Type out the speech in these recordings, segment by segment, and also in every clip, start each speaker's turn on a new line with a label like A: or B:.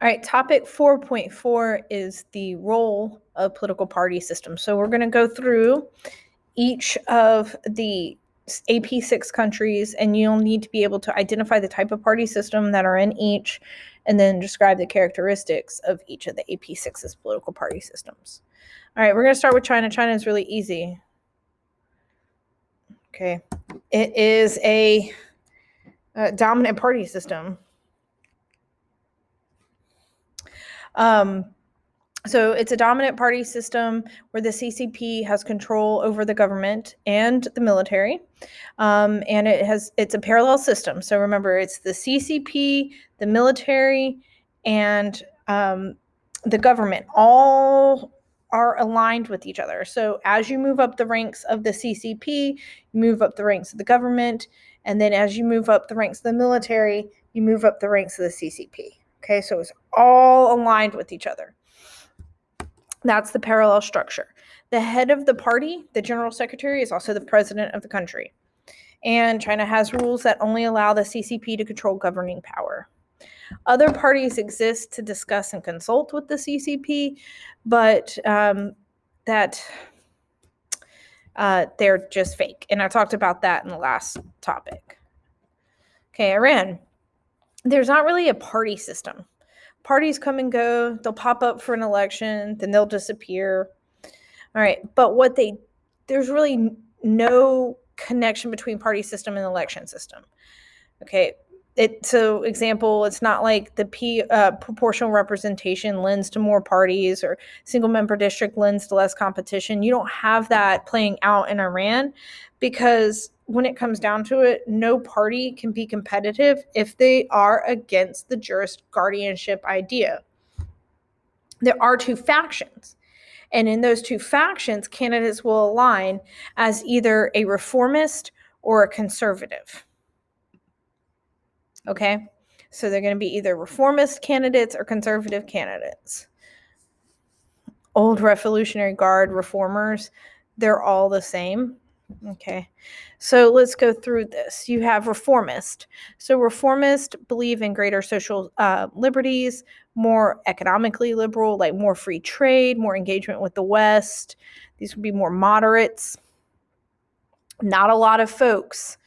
A: All right, topic 4.4 is the role of political party systems. So we're going to go through each of the AP6 countries, and you'll need to be able to identify the type of party system that are in each, and then describe the characteristics of each of the AP6's political party systems. All right, we're going to start with China. China is really easy. Okay, it is a dominant party system. So it's a dominant party system where the CCP has control over the government and the military, and it's a parallel system. So remember, it's the CCP, the military, and the government all are aligned with each other. So as you move up the ranks of the CCP, you move up the ranks of the government, and then as you move up the ranks of the military, you move up the ranks of the CCP. Okay, so it's all aligned with each other. That's the parallel structure. The head of the party, the general secretary, is also the president of the country. And China has rules that only allow the CCP to control governing power. Other parties exist to discuss and consult with the CCP, but they're just fake. And I talked about that in the last topic. Okay, Iran. There's not really a party system. Parties come and go. They'll pop up for an election, then they'll disappear. All right, but there's really no connection between party system and election system. Okay, so example, it's not like the proportional representation lends to more parties or single member district lends to less competition. You don't have that playing out in Iran because when it comes down to it, no party can be competitive if they are against the jurist guardianship idea. There are two factions. And in those two factions, candidates will align as either a reformist or a conservative. Okay? So they're going to be either reformist candidates or conservative candidates. Old Revolutionary Guard reformers, they're all the same. Okay, so let's go through this. You have reformist. So reformist believe in greater social liberties, more economically liberal, like more free trade, more engagement with the West. These would be more moderates. Not a lot of folks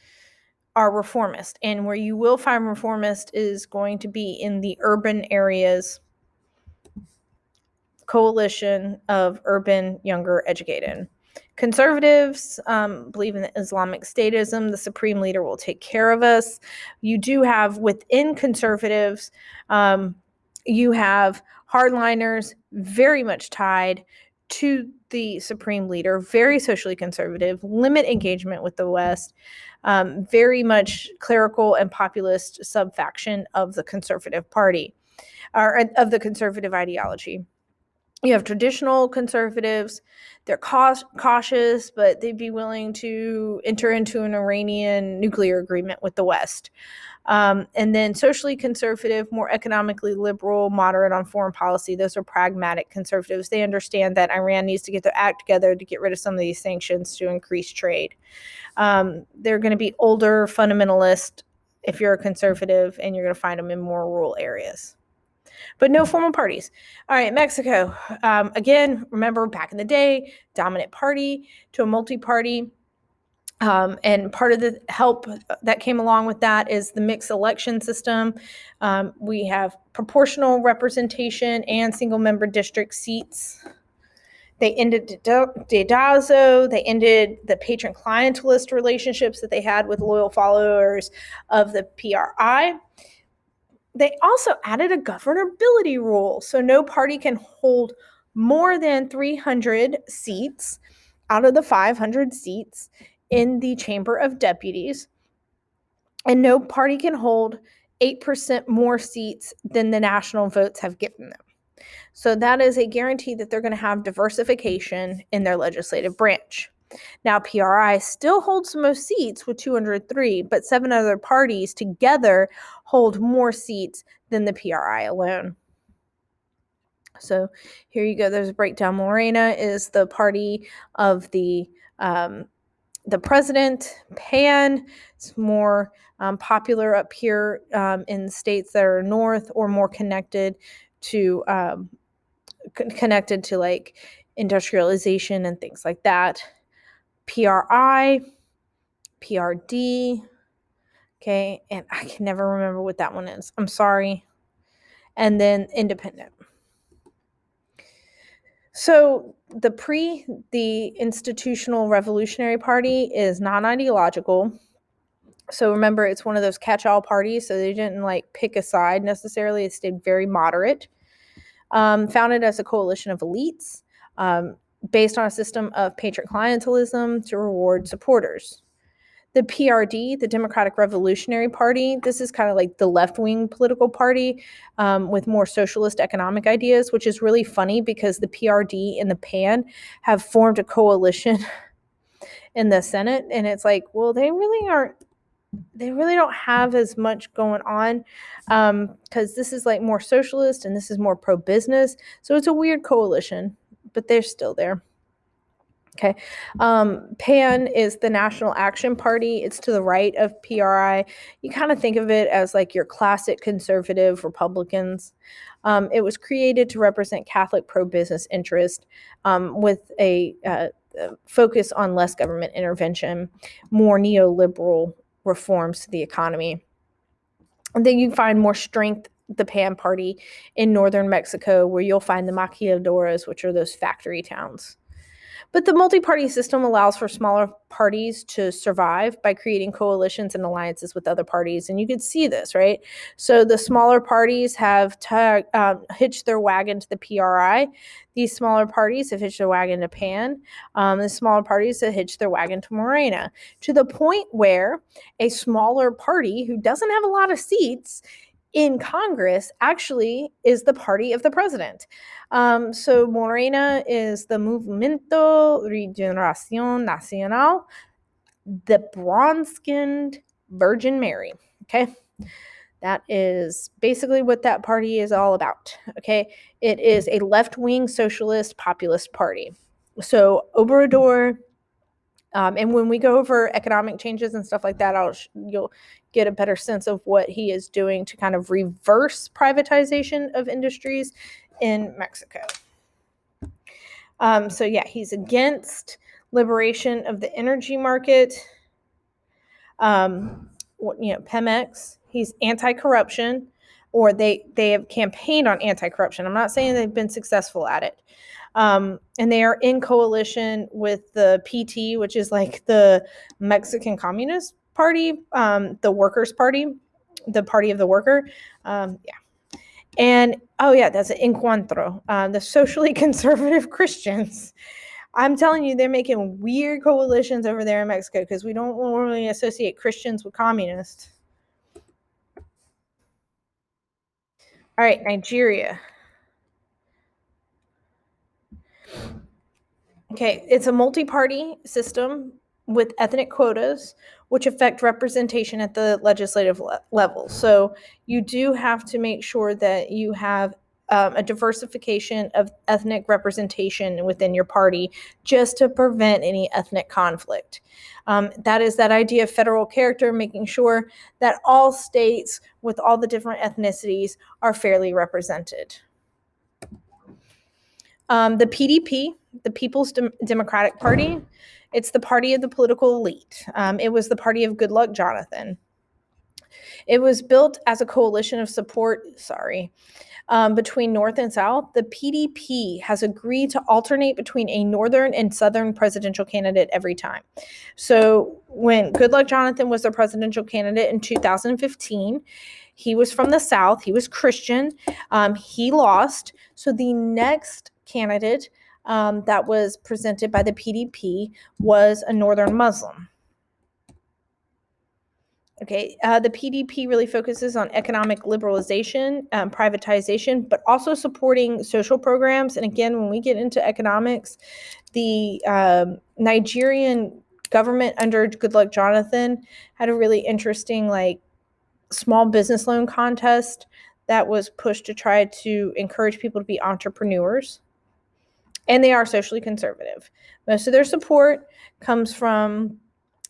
A: are reformist. And where you will find reformist is going to be in the urban areas, coalition of urban, younger, educated. Conservatives believe in Islamic statism. The supreme leader will take care of us. You do have within conservatives, you have hardliners very much tied to the supreme leader, very socially conservative, limit engagement with the West, very much clerical and populist subfaction of the conservative party, or of the conservative ideology. You have traditional conservatives. They're cautious, but they'd be willing to enter into an Iranian nuclear agreement with the West. And then socially conservative, more economically liberal, moderate on foreign policy. Those are pragmatic conservatives. They understand that Iran needs to get their act together to get rid of some of these sanctions to increase trade. They're going to be older, fundamentalist if you're a conservative, and you're going to find them in more rural areas. But no formal parties. All right, Mexico. Again, remember back in the day, dominant party to a multi-party. And part of the help that came along with that is the mixed election system. We have proportional representation and single-member district seats. They ended Dedazo. They ended the patron-clientelist relationships that they had with loyal followers of the PRI. They also added a governability rule. So no party can hold more than 300 seats out of the 500 seats in the Chamber of Deputies. And no party can hold 8% more seats than the national votes have given them. So that is a guarantee that they're going to have diversification in their legislative branch. Now, PRI still holds the most seats with 203, but 7 other parties together hold more seats than the PRI alone. So here you go. There's a breakdown. Morena is the party of the president. PAN is more popular up here in states that are north or more connected to connected to like industrialization and things like that. PRI, PRD, okay, and I can never remember what that one is. I'm sorry. And then independent. So the Institutional Revolutionary Party is non-ideological. So remember, it's one of those catch-all parties, so they didn't like pick a side necessarily. It stayed very moderate. Founded as a coalition of elites, based on a system of patron clientelism to reward supporters. The PRD, the Democratic Revolutionary Party, this is kind of like the left-wing political party with more socialist economic ideas, which is really funny because the PRD and the PAN have formed a coalition in the Senate, and it's like, well, they really don't have as much going on because this is like more socialist and this is more pro-business. So it's a weird coalition, but they're still there. Okay. PAN is the National Action Party. It's to the right of PRI. You kind of think of it as like your classic conservative Republicans. It was created to represent Catholic pro-business interest with a focus on less government intervention, more neoliberal reforms to the economy. And then you find more strength, the PAN party, in northern Mexico, where you'll find the maquiladoras, which are those factory towns. But the multi-party system allows for smaller parties to survive by creating coalitions and alliances with other parties. And you could see this, right? So the smaller parties have hitched their wagon to the PRI. These smaller parties have hitched their wagon to PAN. The smaller parties have hitched their wagon to Morena, to the point where a smaller party who doesn't have a lot of seats in Congress actually is the party of the president. So Morena is the Movimiento Regeneración Nacional, the bronze-skinned Virgin Mary. Okay. That is basically what that party is all about. Okay. It is a left-wing socialist populist party. So Obrador, and when we go over economic changes and stuff like that, you'll get a better sense of what he is doing to kind of reverse privatization of industries in Mexico. So yeah, he's against liberation of the energy market. Pemex. He's anti-corruption, or they have campaigned on anti-corruption. I'm not saying they've been successful at it. And they are in coalition with the PT, which is like the Mexican Communist Party, the Workers' Party, the Party of the Worker. And, that's an Encuentro, the socially conservative Christians. I'm telling you, they're making weird coalitions over there in Mexico because we don't normally associate Christians with communists. All right, Nigeria. Okay, it's a multi-party system with ethnic quotas, which affect representation at the legislative level. So you do have to make sure that you have a diversification of ethnic representation within your party just to prevent any ethnic conflict. That is that idea of federal character, making sure that all states with all the different ethnicities are fairly represented. The PDP, the People's Democratic Party, it's the party of the political elite. It was the party of Goodluck Jonathan. It was built as a coalition of support, between North and South. The PDP has agreed to alternate between a Northern and Southern presidential candidate every time. So when Goodluck Jonathan was the presidential candidate in 2015, he was from the South. He was Christian. He lost. So the next candidate that was presented by the PDP was a Northern Muslim. Okay, the PDP really focuses on economic liberalization, privatization, but also supporting social programs. And again, when we get into economics, the Nigerian government under Goodluck Jonathan had a really interesting, small business loan contest that was pushed to try to encourage people to be entrepreneurs. And they are socially conservative. Most of their support comes from,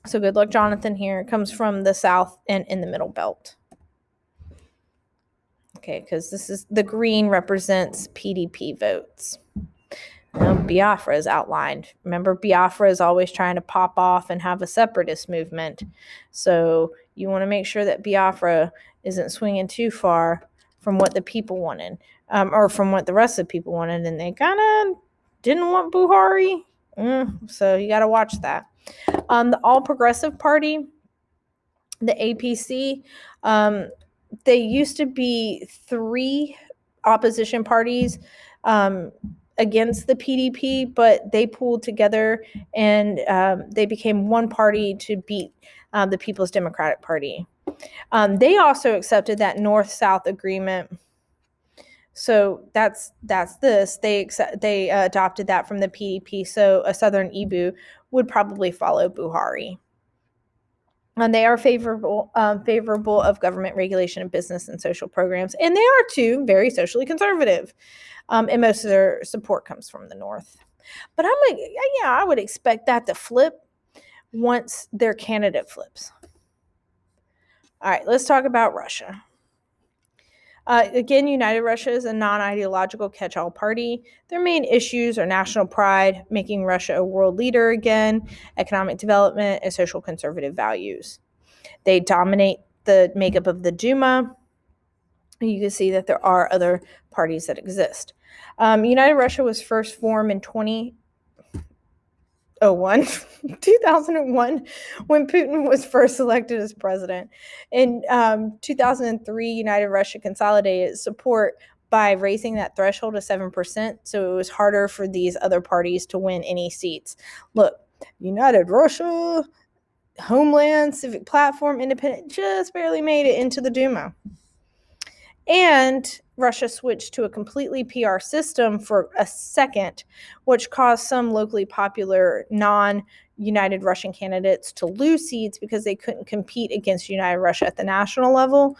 A: so Goodluck Jonathan here, comes from the South and in the Middle Belt. Okay, because this is the green represents PDP votes. Biafra is outlined. Remember, Biafra is always trying to pop off and have a separatist movement. So you want to make sure that Biafra isn't swinging too far from what the people wanted, or from what the rest of the people wanted. And they kind of didn't want Buhari. So you got to watch that. The All Progressive Party, the APC, they used to be 3 opposition parties against the PDP, but they pooled together and they became one party to beat the People's Democratic Party. They also accepted that North-South agreement. So that's this. They adopted that from the PDP. So a Southern Ibu would probably follow Buhari. And they are favorable of government regulation of business and social programs. And they are, too, very socially conservative. And most of their support comes from the North. But I would expect that to flip once their candidate flips. All right, let's talk about Russia. Again, United Russia is a non-ideological catch-all party. Their main issues are national pride, making Russia a world leader again, economic development, and social conservative values. They dominate the makeup of the Duma. You can see that there are other parties that exist. United Russia was first formed in 2001, when Putin was first elected as president. In 2003, United Russia consolidated its support by raising that threshold to 7%, so it was harder for these other parties to win any seats. Look, United Russia, Homeland, Civic Platform, Independent, just barely made it into the Duma. And Russia switched to a completely PR system for a second, which caused some locally popular non-United Russian candidates to lose seats because they couldn't compete against United Russia at the national level.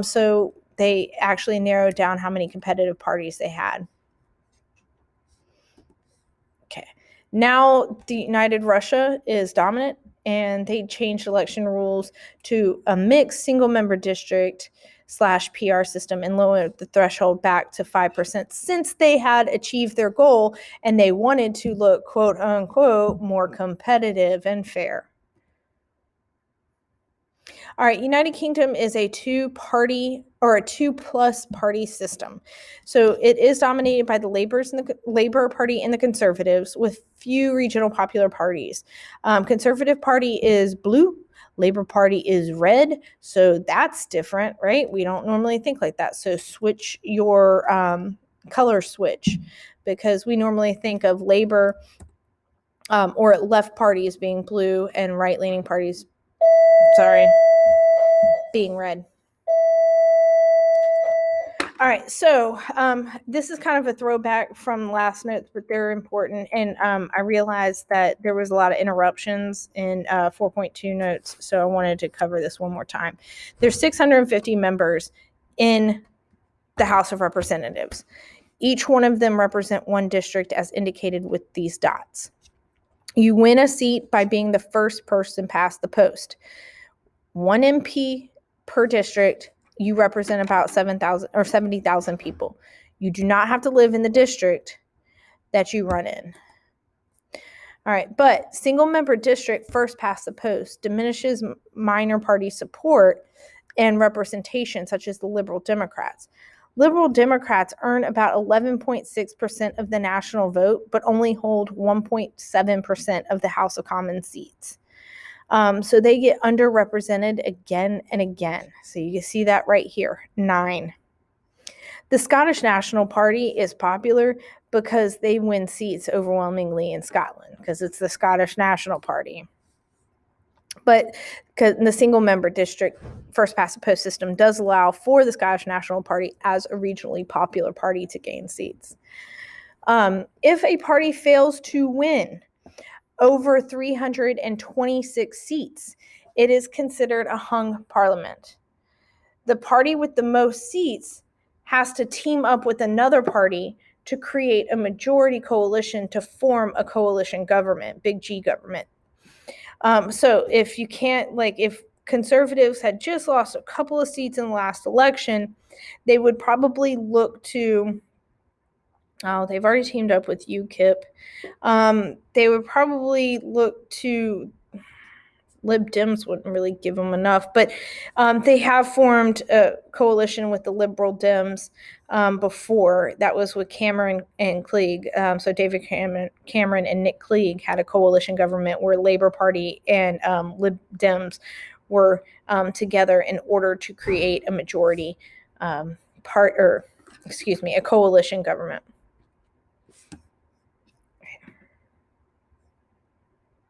A: So they actually narrowed down how many competitive parties they had. Okay. Now the United Russia is dominant, and they changed election rules to a mixed single-member district / PR system and lowered the threshold back to 5% since they had achieved their goal and they wanted to look, quote unquote, more competitive and fair. All right, United Kingdom is a 2-party or a 2+ party system. So it is dominated by the Labour Party and the Conservatives, with few regional popular parties. Conservative Party is blue. Labour Party is red, so that's different, right? We don't normally think like that. So switch your color switch, because we normally think of Labour or left parties being blue and right-leaning parties, being red. All right, so this is kind of a throwback from last notes, but they're important. And I realized that there was a lot of interruptions in 4.2 notes, so I wanted to cover this one more time. There's 650 members in the House of Representatives. Each one of them represent one district as indicated with these dots. You win a seat by being the first person past the post. 1 MP per district. You represent about 7,000 or 70,000 people. You do not have to live in the district that you run in. All right, but single-member district first past the post diminishes minor party support and representation, such as the Liberal Democrats. Liberal Democrats earn about 11.6% of the national vote, but only hold 1.7% of the House of Commons seats. So they get underrepresented again and again. So you can see that right here, 9. The Scottish National Party is popular because they win seats overwhelmingly in Scotland, because it's the Scottish National Party. But the single-member district first past the post system does allow for the Scottish National Party as a regionally popular party to gain seats. If a party fails to win over 326 seats, it is considered a hung parliament. The party with the most seats has to team up with another party to create a majority coalition to form a coalition government, big G government. So if you can't, if conservatives had just lost a couple of seats in the last election, they would probably look to, they've already teamed up with UKIP. They would probably look to, Lib Dems wouldn't really give them enough, but they have formed a coalition with the Liberal Dems before. That was with Cameron and Clegg. So David Cameron and Nick Clegg had a coalition government where Labour Party and Lib Dems were together in order to create a majority a coalition government.